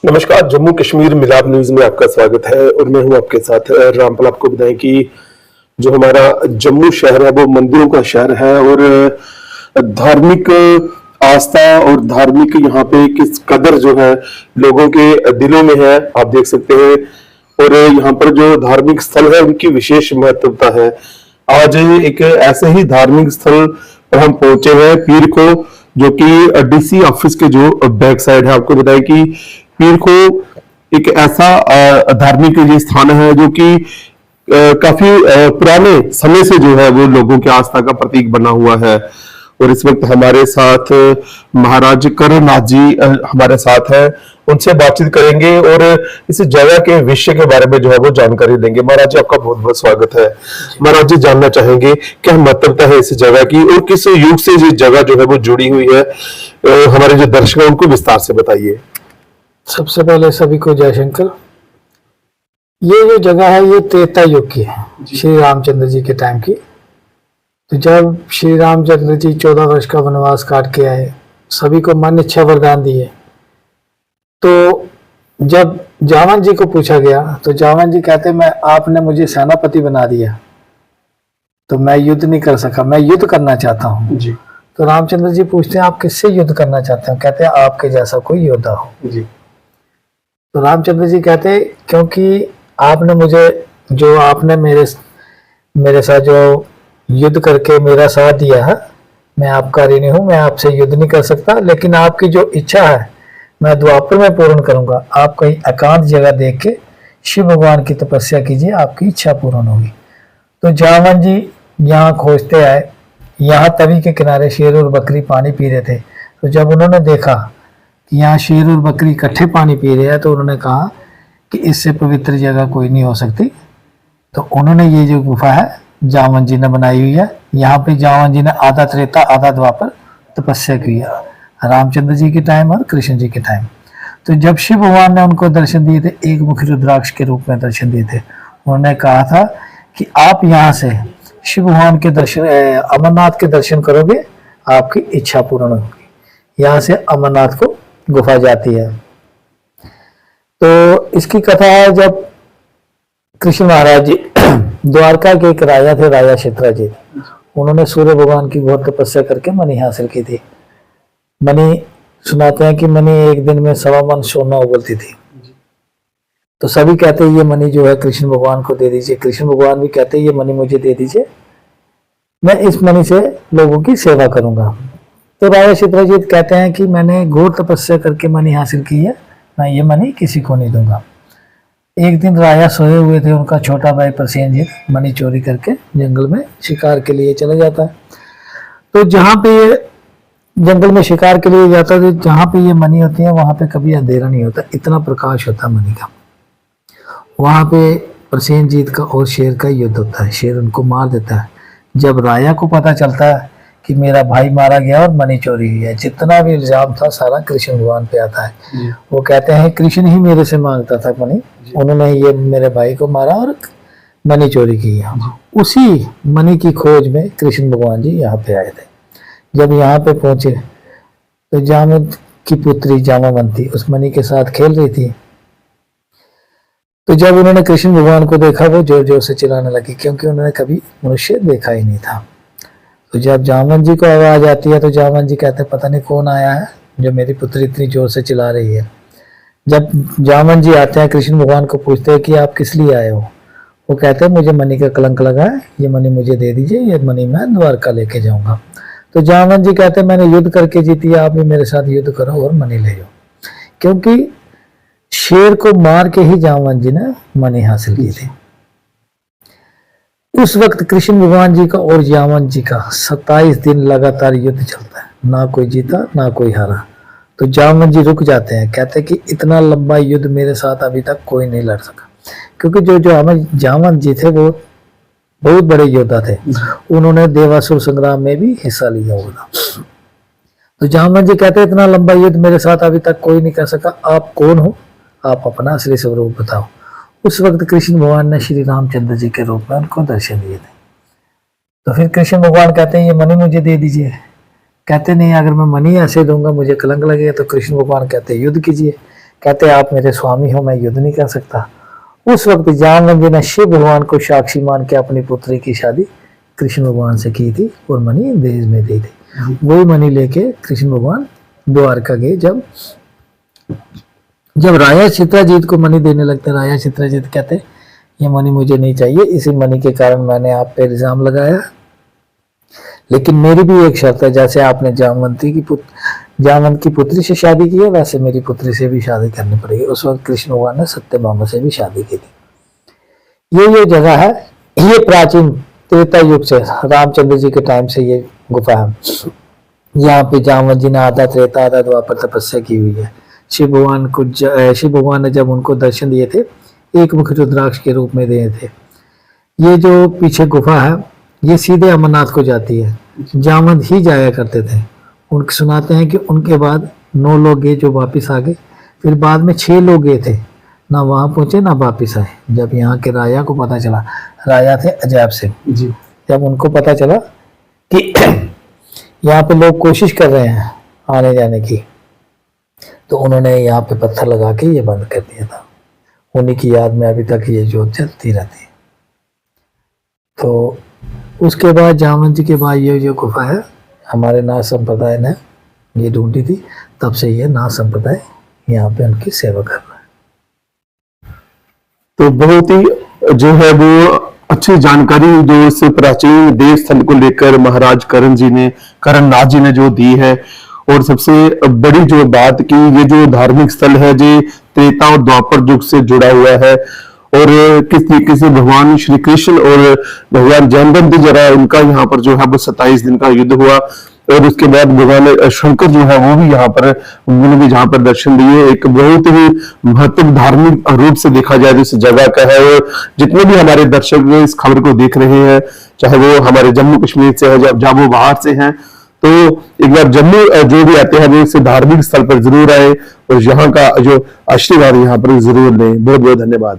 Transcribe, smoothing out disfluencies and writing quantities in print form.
नमस्कार। जम्मू कश्मीर मिलाप न्यूज में आपका स्वागत है और मैं हूं आपके साथ रामपाल। आपको बताएं कि जो हमारा जम्मू शहर है वो मंदिरों का शहर है और धार्मिक आस्था और धार्मिक यहाँ पे किस कदर जो है लोगों के दिलों में है, आप देख सकते हैं। और यहाँ पर जो धार्मिक स्थल है उनकी विशेष महत्वता है। आज एक ऐसे ही धार्मिक स्थल पर हम पहुंचे हैं, पीर को, जो कि डीसी ऑफिस के जो बैक साइड है। आपको बताएं कि पीर को एक ऐसा धार्मिक ये स्थान है जो कि काफी पुराने समय से जो है वो लोगों की आस्था का प्रतीक बना हुआ है। और इस वक्त हमारे साथ महाराज करनाथ जी हमारे साथ हैं, उनसे बातचीत करेंगे और इस जगह के विषय के बारे में जो है वो जानकारी देंगे। महाराज जी, आपका बहुत बहुत स्वागत है। महाराज जी, जानना चाहेंगे क्या महत्वता है इस जगह की और किस युग से ये जगह जो है वो जुड़ी हुई है, हमारे जो दर्शक हैं उनको विस्तार से बताइए। सबसे पहले सभी को जय शंकर। ये जो जगह है ये त्रेता युग की है, श्री रामचंद्र जी के टाइम की। तो जब श्री रामचंद्र जी 14 वर्ष का वनवास काट के आए, सभी को मन इच्छा वरदान दिए। तो जब जावन जी को पूछा गया तो जावन जी कहते मैं आपने मुझे सेनापति बना दिया तो मैं युद्ध नहीं कर सका, मैं युद्ध करना चाहता हूँ जी। तो रामचंद्र जी पूछते हैं आप किससे युद्ध करना चाहते हो? कहते हैं आपके जैसा कोई योद्धा हो जी। तो रामचंद्र जी कहते क्योंकि आपने मुझे जो आपने मेरे साथ जो युद्ध करके मेरा साथ दिया है, मैं आपका ऋणी हूं, मैं आपसे युद्ध नहीं कर सकता, लेकिन आपकी जो इच्छा है मैं द्वापर में पूर्ण करूंगा। आप कहीं एकांत जगह देख के शिव भगवान की तपस्या कीजिए, आपकी इच्छा पूर्ण होगी। तो जावन जी यहाँ खोजते आए। यहाँ तवी के किनारे शेर और बकरी पानी पी रहे थे। तो जब उन्होंने देखा कि यहाँ शेर और बकरी इकट्ठे पानी पी रहे हैं तो उन्होंने कहा कि इससे पवित्र जगह कोई नहीं हो सकती। तो उन्होंने ये जो गुफा है जावन जी ने बनाई हुई है। यहाँ पे जावन जी ने आधा त्रेता आधा द्वापर तपस्या की है, रामचंद्र जी के टाइम और कृष्ण जी के टाइम। तो जब शिव भगवान ने उनको दर्शन दिए थे, एक मुखी रुद्राक्ष के रूप में दर्शन दिए थे, उन्होंने कहा था कि आप यहाँ से शिव भगवान के दर्शन, अमरनाथ के दर्शन करोगे, आपकी इच्छा पूर्ण होगी। यहाँ से अमरनाथ को गुफा जाती है। तो इसकी कथा है, जब कृष्ण महाराज जी द्वारका के एक राजा थे, राजा क्षेत्राजीत, उन्होंने सूर्य भगवान की घोर तपस्या करके मणि हासिल की थी। मणि सुनाते हैं कि मणि एक दिन में 1.25 मन सोना उगलती थी। तो सभी कहते हैं ये मणि जो है कृष्ण भगवान को दे दीजिए। कृष्ण भगवान भी कहते हैं ये मणि मुझे दे दीजिए, मैं इस मणि से लोगों की सेवा करूंगा। तो राजा क्षेत्राजीत कहते हैं कि मैंने घोर तपस्या करके मणि हासिल की है, मैं ये मणि किसी को नहीं दूंगा। एक दिन राजा सोए हुए थे, उनका छोटा भाई प्रसेनजीत मणि चोरी करके जंगल में शिकार के लिए चला जाता है। तो जहाँ पे ये जंगल में शिकार के लिए जाता है, जहाँ पे ये मणि होती है वहां पे कभी अंधेरा नहीं होता, इतना प्रकाश होता है मणि का। वहां पे प्रसेनजीत का और शेर का युद्ध होता है, शेर उनको मार देता है। जब राजा को पता चलता है कि मेरा भाई मारा गया और मणि चोरी हुई है, जितना भी इल्जाम था सारा कृष्ण भगवान पे आता है। वो कहते हैं कृष्ण ही मेरे से मांगता था मणि, उन्होंने ये मेरे भाई को मारा और मणि चोरी की है। उसी मणि की खोज में कृष्ण भगवान जी यहाँ पे आए थे। जब यहाँ पे पहुंचे तो जामवंत की पुत्री जामवंती उस मणि के साथ खेल रही थी। तो जब उन्होंने कृष्ण भगवान को देखा, वो जोर जोर से चिल्लाने लगी, क्योंकि उन्होंने कभी मनुष्य देखा ही नहीं था। तो जब जामवंत जी को आवाज आती है तो जामवंत जी कहते पता नहीं कौन आया है जो मेरी पुत्री इतनी जोर से चिल्ला रही है। जब जामवंत जी आते हैं, कृष्ण भगवान को पूछते हैं कि आप किस लिए आए हो? वो कहते हैं मुझे मणि का कलंक लगा है, ये मणि मुझे दे दीजिए, ये मणि मैं द्वारका लेके जाऊंगा। तो जामवंत जी कहते हैं मैंने युद्ध करके जीती है, आप भी मेरे साथ युद्ध करो और मणि ले जाओ। क्योंकि शेर को मार के ही जामवंत जी ने मणि हासिल की थी। उस वक्त कृष्ण भगवान जी का और जामवंत जी का 27 दिन लगातार युद्ध चलता है, ना कोई जीता ना कोई हारा। तो जामवंत जी रुक जाते हैं, कहते हैं कि इतना लंबा युद्ध मेरे साथ अभी तक कोई नहीं लड़ सका। क्योंकि जो जामवंत जी थे वो बहुत बड़े योद्धा थे, उन्होंने देवासुर संग्राम में भी हिस्सा लिया होगा। तो जामवंत जी कहते हैं इतना लंबा युद्ध मेरे साथ अभी तक कोई नहीं कर सका, आप कौन हो, आप अपना असली स्वरूप बताओ। उस वक्त कृष्ण भगवान ने श्री रामचंद्र जी के रूप में उनको दर्शन दिए थे। तो फिर कृष्ण भगवान कहते हैं ये मणि मुझे दे दीजिए। कहते नहीं, अगर मैं मणि ऐसे दूंगा मुझे कलंक लगेगा। तो कृष्ण भगवान कहते हैं युद्ध कीजिए। कहते आप मेरे स्वामी हो, मैं युद्ध नहीं कर सकता। उस वक्त जामवंत जी ने शिव भगवान को साक्षी मान के अपनी पुत्री की शादी कृष्ण भगवान से की थी और मणि दहेज में दी थी। वही मणि लेके कृष्ण भगवान द्वारका गए। जब राजा चित्राजीत को मणि देने लगते, राजा चित्राजीत कहते ये मणि मुझे नहीं चाहिए, इसी मणि के कारण मैंने आप पे इल्जाम लगाया, लेकिन मेरी भी एक शर्त है, जैसे आपने जामवंत की पुत्री से शादी की है, वैसे मेरी पुत्री से भी शादी करनी पड़ेगी। उस वक्त कृष्ण भगवान ने सत्यभामा से भी शादी की थी। ये जगह है, ये प्राचीन त्रेता युग से, रामचंद्र जी के टाइम से ये गुफा है। यहाँ पे जामवंत जी ने आधा त्रेता आधा द्वापर तपस्या की हुई है। शिव भगवान ने जब उनको दर्शन दिए थे, एक मुख रुद्राक्ष के रूप में दिए थे। ये जो पीछे गुफा है, ये सीधे अमरनाथ को जाती है। जामवंत ही जाया करते थे। उनके सुनाते हैं कि उनके बाद 9 लोग गए जो वापस आ गए, फिर बाद में 6 लोग गए थे, ना वहां पहुंचे ना वापस आए। जब यहाँ के राजा को पता चला, राजा थे अजैब सिंह जी, जब उनको पता चला कि यहाँ पे लोग कोशिश कर रहे हैं आने जाने की, तो उन्होंने यहाँ पे पत्थर लगा के ये बंद कर दिया था। उन्हीं की याद में अभी तक ये जोत जलती रहती है। तो उसके बाद जामवंत जी के बाद ये जो गुफा है, हमारे नाथ संप्रदाय ने ये ढूंढी थी, तब से ये नाथ संप्रदाय यहाँ पे उनकी सेवा कर रहा है। तो बहुत ही जो है वो अच्छी जानकारी जो इस प्राचीन देव स्थल को लेकर महाराज करणनाथ जी ने जो दी है। और सबसे बड़ी जो बात की, ये जो धार्मिक स्थल है जो त्रेता और द्वापर युग से जुड़ा हुआ है, और किस तरीके से भगवान श्री कृष्ण और भगवान जयंत जरा इनका यहाँ पर जो है वो 27 दिन का युद्ध हुआ, और उसके बाद भगवान शंकर जो है वो भी यहाँ पर, उन्होंने भी जहाँ पर दर्शन दिए। एक बहुत ही महत्व धार्मिक रूप से देखा जाए इस जगह का है। और जितने भी हमारे दर्शक इस खबर को देख रहे हैं, चाहे वो हमारे जम्मू कश्मीर से है, जब वो बाहर से हैं, तो एक बार जम्मू जो भी आते हैं वो इस धार्मिक स्थल पर जरूर आए और यहाँ का जो आशीर्वाद यहाँ पर जरूर लें। बहुत बहुत धन्यवाद।